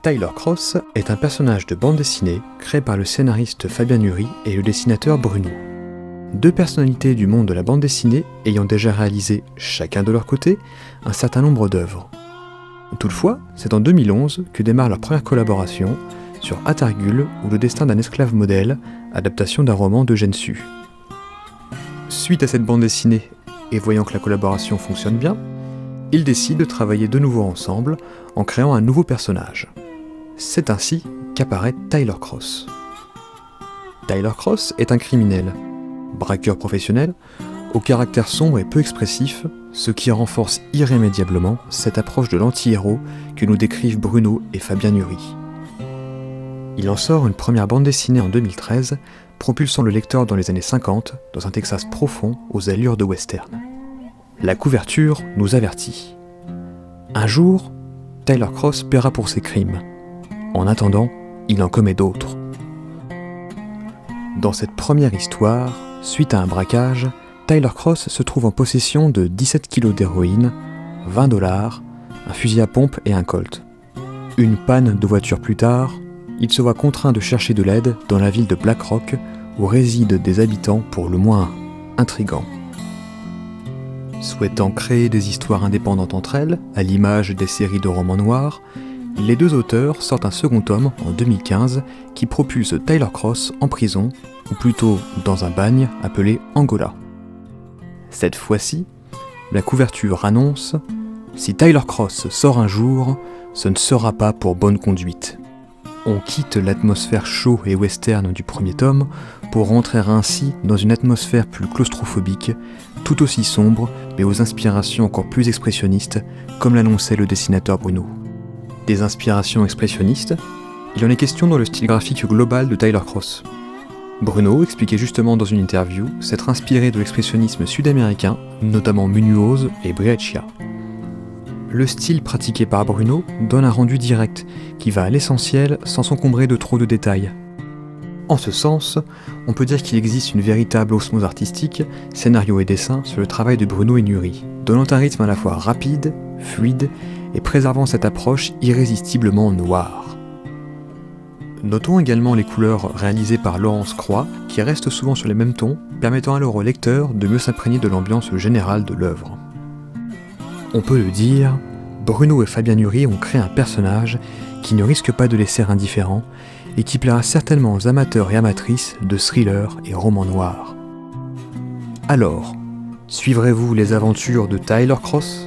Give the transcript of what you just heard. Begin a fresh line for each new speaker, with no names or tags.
Tyler Cross est un personnage de bande dessinée créé par le scénariste Fabien Nury et le dessinateur Bruno. Deux personnalités du monde de la bande dessinée ayant déjà réalisé, chacun de leur côté, un certain nombre d'œuvres. Toutefois, c'est en 2011 que démarre leur première collaboration sur Attargul ou le destin d'un esclave modèle, adaptation d'un roman d'Eugène Sue. Suite à cette bande dessinée, et voyant que la collaboration fonctionne bien, ils décident de travailler de nouveau ensemble en créant un nouveau personnage. C'est ainsi qu'apparaît Tyler Cross. Tyler Cross est un criminel, braqueur professionnel, au caractère sombre et peu expressif, ce qui renforce irrémédiablement cette approche de l'anti-héros que nous décrivent Bruno et Fabien Nury. Il en sort une première bande dessinée en 2013, propulsant le lecteur dans les années 50 dans un Texas profond aux allures de western. La couverture nous avertit. Un jour, Tyler Cross paiera pour ses crimes. En attendant, il en commet d'autres. Dans cette première histoire, suite à un braquage, Tyler Cross se trouve en possession de 17 kilos d'héroïne, 20 $, un fusil à pompe et un Colt. Une panne de voiture plus tard, il se voit contraint de chercher de l'aide dans la ville de Black Rock où résident des habitants pour le moins intrigants. Souhaitant créer des histoires indépendantes entre elles, à l'image des séries de romans noirs, les deux auteurs sortent un second tome en 2015 qui propulse Tyler Cross en prison, ou plutôt dans un bagne appelé Angola. Cette fois-ci, la couverture annonce « Si Tyler Cross sort un jour, ce ne sera pas pour bonne conduite ». On quitte l'atmosphère chaud et western du premier tome pour rentrer ainsi dans une atmosphère plus claustrophobique, tout aussi sombre mais aux inspirations encore plus expressionnistes, comme l'annonçait le dessinateur Bruno. Des inspirations expressionnistes, il en est question dans le style graphique global de Tyler Cross. Bruno expliquait justement dans une interview s'être inspiré de l'expressionnisme sud-américain, notamment Munoz et Briaccia. Le style pratiqué par Bruno donne un rendu direct, qui va à l'essentiel sans s'encombrer de trop de détails. En ce sens, on peut dire qu'il existe une véritable osmose artistique, scénario et dessin, sur le travail de Bruno et Nury, donnant un rythme à la fois rapide, fluide, et préservant cette approche irrésistiblement noire. Notons également les couleurs réalisées par Laurence Croix, qui restent souvent sur les mêmes tons, permettant alors au lecteur de mieux s'imprégner de l'ambiance générale de l'œuvre. On peut le dire, Bruno et Fabien Nury ont créé un personnage qui ne risque pas de laisser indifférent et qui plaira certainement aux amateurs et amatrices de thrillers et romans noirs. Alors, suivrez-vous les aventures de Tyler Cross ?